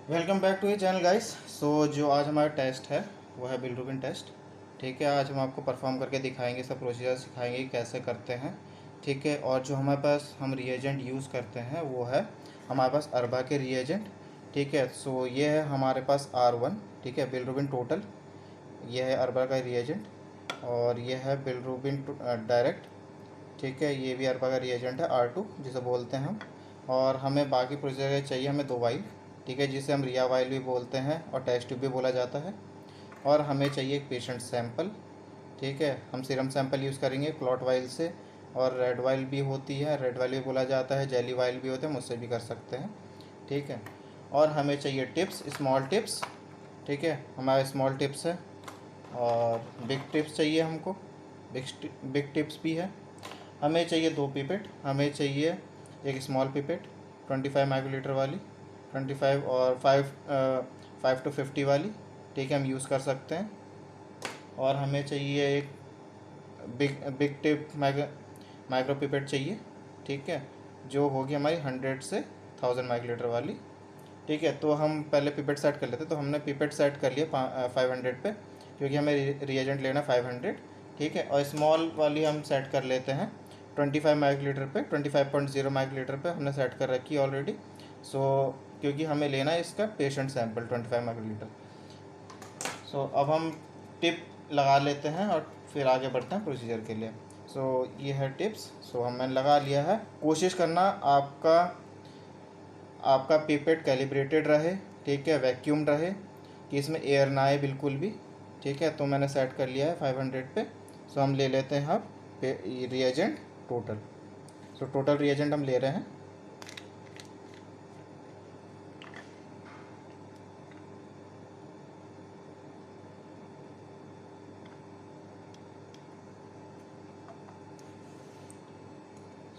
Welcome back to ये channel guys. सो जो आज हमारा टेस्ट है वो है बिल्रुबिन टेस्ट। ठीक है, आज हम आपको परफॉर्म करके दिखाएंगे, सब प्रोसीजर सिखाएंगे कि कैसे करते हैं। ठीक है, और जो हमारे पास हम रिएजेंट यूज़ करते हैं वो है हमारे पास अरबा के रिएजेंट। ठीक है, सो ये है हमारे पास R1। ठीक है, बिल्रुबिन टोटल, ये है अरबा का रिएजेंट। और ये है बिल्रुबिन डायरेक्ट। ठीक है, ये भी अरबा का रिएजेंट है R2 जिसे बोलते हैं हम। और हमें बाकी प्रोसीजर चाहिए, हमें 2 वाइल। ठीक है, जिसे हम रिया वाइल भी बोलते हैं और टेस्ट ट्यूब भी बोला जाता है। और हमें चाहिए एक पेशेंट सैंपल। ठीक है, हम सीरम सैंपल यूज़ करेंगे क्लॉट वाइल से। और रेड वाइल भी होती है, रेड वाइल भी बोला जाता है, जेली वाइल भी होते हैं, मुझसे भी कर सकते हैं। ठीक है, और हमें चाहिए टिप्स, स्मॉल टिप्स। ठीक है, हमारे स्मॉल टिप्स है और बिग टिप्स चाहिए हमको, बिग टिप्स भी है। हमें चाहिए 2 पिपेट, हमें चाहिए एक स्मॉल पिपेट 25 माइक्रोलीटर वाली, 25 और 5 to 50 वाली। ठीक है, हम यूज़ कर सकते हैं। और हमें चाहिए एक big big tip micro pipette चाहिए। ठीक है, जो होगी हमारी 100 से 1000 माइक्रोलीटर वाली। ठीक है, तो हम पहले पिपेट सेट कर लेते, तो हमने पिपेट सेट कर लिया 500 पे, क्योंकि हमें रिएजेंट लेना 500। ठीक है, और स्मॉल वाली हम सेट कर लेते हैं 25 माइक्रोलीटर पे, 25.0 माइक्रोलीटर पे हमने सेट कर रखी है ऑलरेडी। सो क्योंकि हमें लेना है इसका पेशेंट सैंपल 25 माइक्रोलीटर। सो अब हम टिप लगा लेते हैं और फिर आगे बढ़ते हैं प्रोसीजर के लिए। सो ये है टिप्स। सो हमने लगा लिया है। कोशिश करना आपका आपका पिपेट कैलिब्रेटेड रहे। ठीक है, वैक्यूम रहे, कि इसमें एयर ना आए बिल्कुल भी। ठीक है, तो मैंने सेट कर लिया है 500 पे। सो हम ले लेते हैं अब reagent total. So total reagent हम ले रहे हैं।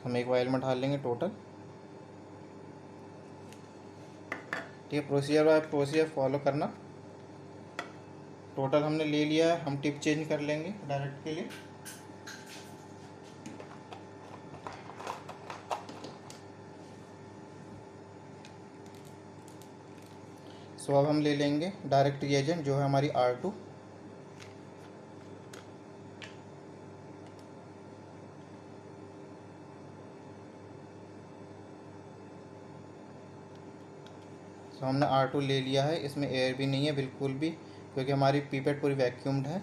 हम एक वायल में ढाल लेंगे टोटल। ठीक है, प्रोसीजर फॉलो करना। टोटल हमने ले लिया है, हम टिप चेंज कर लेंगे डायरेक्ट के लिए। सो अब हम ले लेंगे डायरेक्ट रिएजेंट जो है हमारी R2। सो हमने R2 ले लिया है, इसमें एयर भी नहीं है बिल्कुल भी, क्योंकि हमारी पीपेट पूरी वैक्यूम्ड है।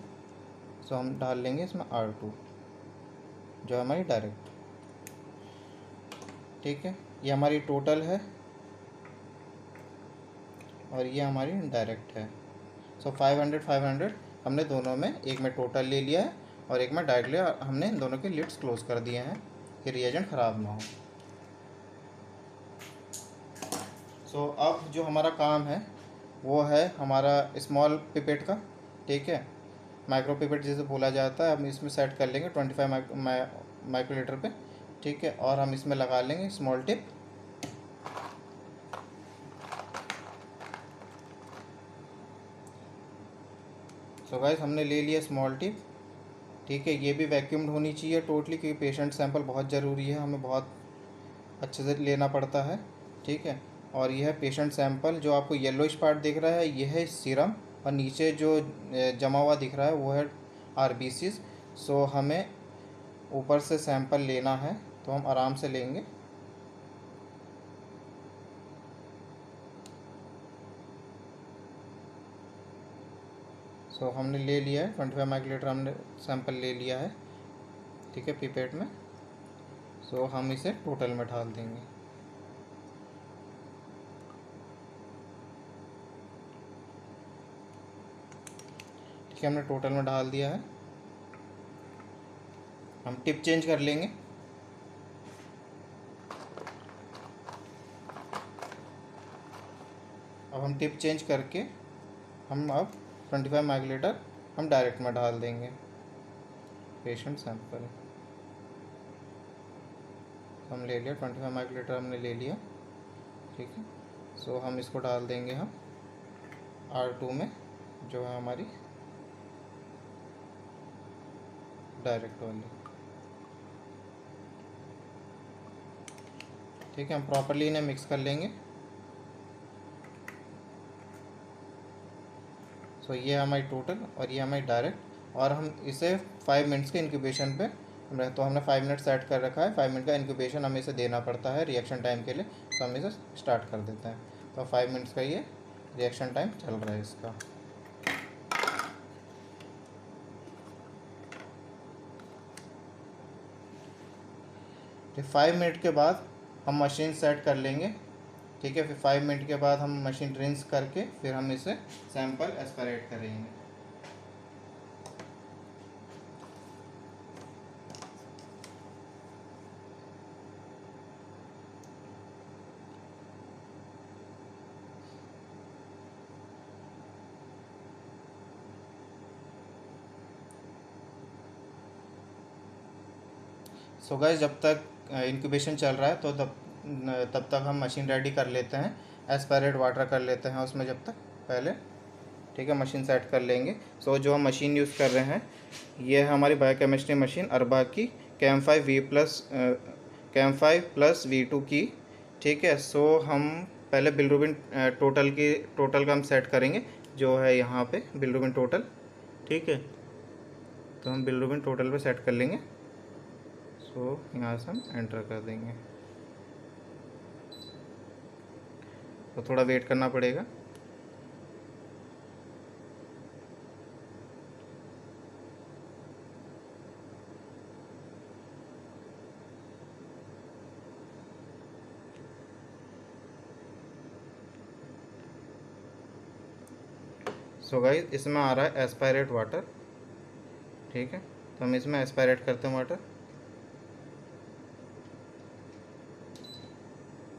सो हम डाल लेंगे इसमें R2 जो हमारी डायरेक्ट। ठीक है, ये हमारी टोटल है और ये हमारी डायरेक्ट है। सो 500 हमने दोनों में, एक में टोटल ले लिया है और एक में डायरेक्ट लिया। हमने इन दोनों के लिड्स क्लोज कर दिए हैं कि रिएजेंट ख़राब ना हो। सो अब जो हमारा काम है वो है हमारा स्मॉल पिपेट का। ठीक है, माइक्रो पिपेट जिसे बोला जाता है, हम इसमें सेट कर लेंगे 25 माइक्रोलीटर पे। ठीक है, और हम इसमें लगा लेंगे स्मॉल टिप। सो गाइस, हमने ले लिया स्मॉल टिप। ठीक है, ये भी वैक्यूम्ड होनी चाहिए टोटली, क्योंकि पेशेंट सैंपल बहुत ज़रूरी है, हमें बहुत अच्छे से लेना पड़ता है। ठीक है, और यह है पेशेंट सैंपल। जो आपको येलोइश पार्ट दिख रहा है यह है सीरम, और नीचे जो जमा हुआ दिख रहा है वो है RBCs। सो हमें ऊपर से सैंपल लेना है, तो हम आराम से लेंगे। सो हमने ले लिया है 25 माइक्रोलीटर, हमने सैंपल ले लिया है। ठीक है, पिपेट में। सो हम इसे टोटल में ढाल देंगे। ठीक है, हमने टोटल में डाल दिया है। हम टिप चेंज कर लेंगे। अब हम टिप चेंज करके हम अब 25 माइक्रोलीटर हम डायरेक्ट में डाल देंगे पेशेंट सैंपल। हम ले लिया 25 माइक्रोलीटर, हमने ले लिया। ठीक है, सो हम इसको डाल देंगे हम R2 में, जो है हमारी डायरेक्ट वाली। ठीक है, हम प्रॉपरली इन्हें मिक्स कर लेंगे। सो ये है हमारी टोटल और ये हमारी डायरेक्ट, और हम इसे 5 मिनट्स के इंक्यूबेशन पे तो हमने 5 मिनट सेट कर रखा है। 5 मिनट का इंक्यूबेशन हमें इसे देना पड़ता है रिएक्शन टाइम के लिए, तो हम इसे स्टार्ट कर देते हैं। तो 5 मिनट्स का ये रिएक्शन टाइम चल रहा है इसका। फिर 5 मिनट के बाद हम मशीन सेट कर लेंगे, ठीक है। फिर 5 मिनट के बाद हम मशीन रिंस करके फिर हम इसे सैंपल एस्पिरेट करेंगे। सो गाइस, जब तक इंक्यूबेशन चल रहा है तो तब तक हम मशीन रेडी कर लेते हैं, एस्पिरेट वाटर कर लेते हैं उसमें जब तक पहले, ठीक है। मशीन सेट कर लेंगे। सो जो हम मशीन यूज़ कर रहे हैं ये है हमारी बायोकेमिस्ट्री मशीन अरबा की CAM5+V2 की, ठीक है। सो हम पहले बिलिरुबिन टोटल का हम सेट करेंगे, जो है यहाँ पे बिलिरुबिन टोटल, ठीक है। तो हम बिलिरुबिन टोटल पे सेट कर लेंगे। सो यहाँ से हम एंटर कर देंगे, तो थोड़ा वेट करना पड़ेगा। सो गाइस, इसमें आ रहा है एस्पायरेट वाटर, ठीक है। तो हम इसमें एस्पायरेट करते हैं वाटर।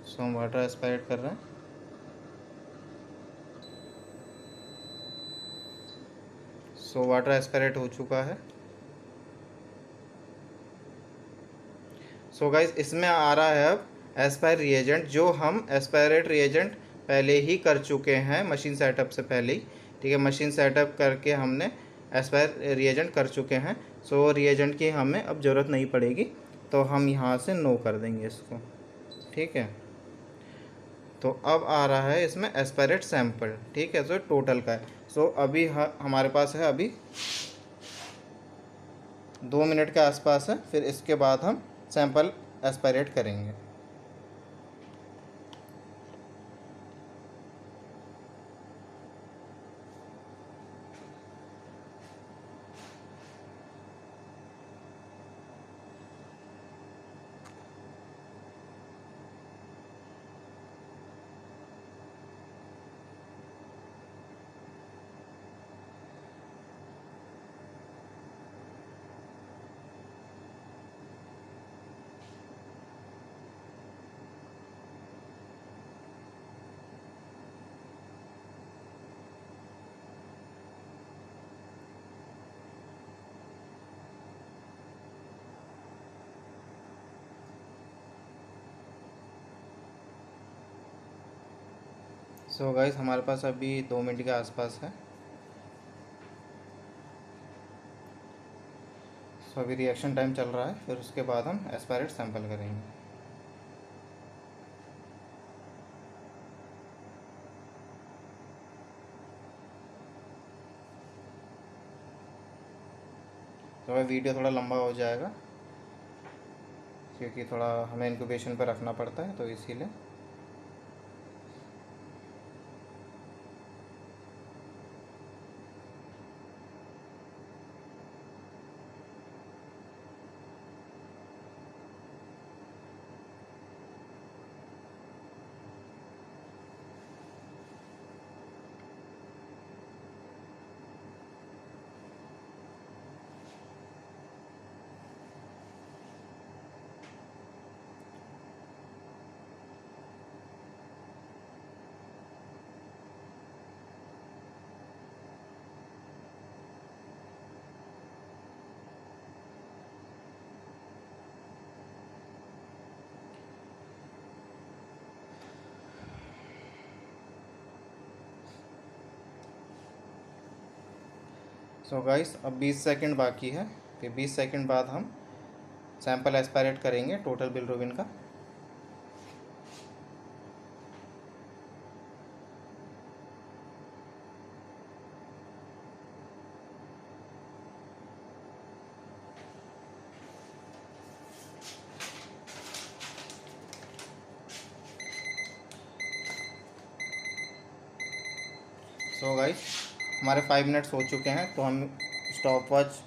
सो हम वाटर एस्पायरेट कर रहे हैं। सो वाटर एस्पायरेट हो चुका है। सो गाइस, इसमें आ रहा है अब एस्पायर रिएजेंट, जो हम एस्पायरेट रिएजेंट पहले ही कर चुके हैं मशीन सेटअप से पहले ही, ठीक है। मशीन सेटअप करके हमने एस्पायर रिएजेंट कर चुके हैं। सो रिएजेंट की हमें अब ज़रूरत नहीं पड़ेगी, तो हम यहाँ से नो कर देंगे इसको, ठीक है। तो अब आ रहा है इसमें एस्पायरेट सैंपल, ठीक है। सो टोटल का है। सो अभी हमारे पास है अभी 2 मिनट के आसपास है। फिर इसके बाद हम सैंपल एस्पायरेट करेंगे। सो गाइस, हमारे पास अभी 2 मिनट के आसपास है। सो अभी रिएक्शन टाइम चल रहा है, फिर उसके बाद हम एस्पायरेट सैंपल करेंगे। तो भाई वीडियो थोड़ा लंबा हो जाएगा, क्योंकि थोड़ा हमें इंक्यूबेशन पर रखना पड़ता है, तो इसीलिए। सो गाइस, अब 20 सेकंड बाकी है। फिर 20 सेकंड बाद हम सैंपल एस्पायरेट करेंगे टोटल बिलिरुबिन का। सो गाइस हमारे 5 मिनट्स हो चुके हैं, तो हम स्टॉप वॉच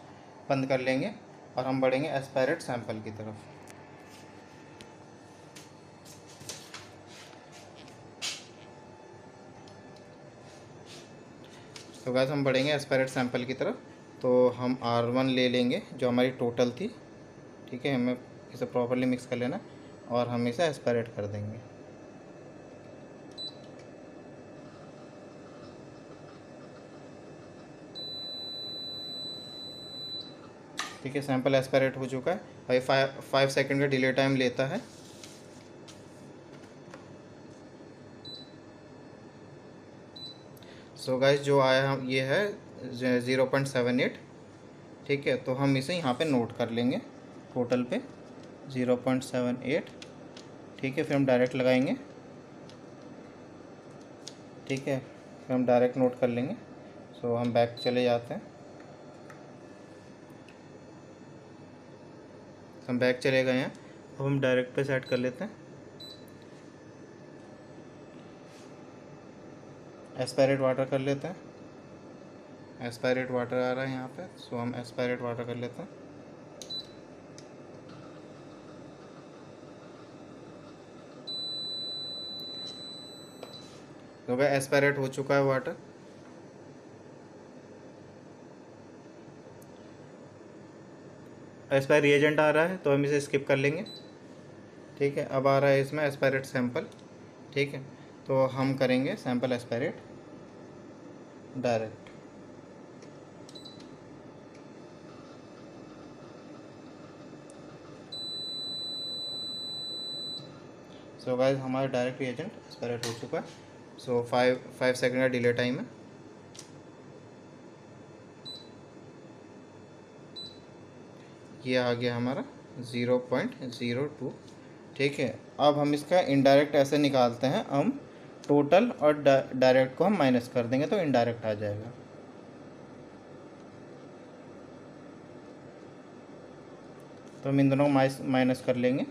बंद कर लेंगे और हम बढ़ेंगे एस्पायरेट सैंपल की तरफ। तो गाइस हम बढ़ेंगे एस्पायरेट सैंपल की तरफ। तो हम R1 ले लेंगे जो हमारी टोटल थी, ठीक है। हमें इसे प्रॉपरली मिक्स कर लेना और हम इसे एस्पायरेट कर देंगे। ठीक है, सैंपल एस्पायरेट हो चुका है भाई। 5 सेकंड का डिले टाइम लेता है। सो गाइस जो आया हम ये है 0.78, ठीक है। तो हम इसे यहाँ पे नोट कर लेंगे टोटल पे 0.78, ठीक है। फिर हम डायरेक्ट लगाएंगे, ठीक है। फिर हम डायरेक्ट नोट कर लेंगे। सो हम बैक चले जाते हैं, हम बैक चले गए हैं। अब हम डायरेक्ट पे सेट कर लेते हैं। एस्पायरेट वाटर कर लेते हैं। एस्पायरेट वाटर आ रहा है यहाँ पे, सो हम एस्पायरेट वाटर कर लेते हैं। तो भाई एस्पायरेट हो चुका है वाटर। एस्पायर रिएजेंट आ रहा है तो हम इसे स्किप कर लेंगे, ठीक है। अब आ रहा है इसमें एस्पायरेट सैंपल, ठीक है। तो हम करेंगे sample aspirate direct. So guys हमारा डायरेक्ट रिएजेंट एस्पायरेट हो चुका है। सो 5 सेकंड का डिले टाइम है। ये आ गया हमारा 0.02, ठीक है। अब हम इसका इनडायरेक्ट ऐसे निकालते हैं, हम टोटल और डायरेक्ट को हम माइनस कर देंगे तो इनडायरेक्ट आ जाएगा। तो हम इन दोनों को माइनस कर लेंगे।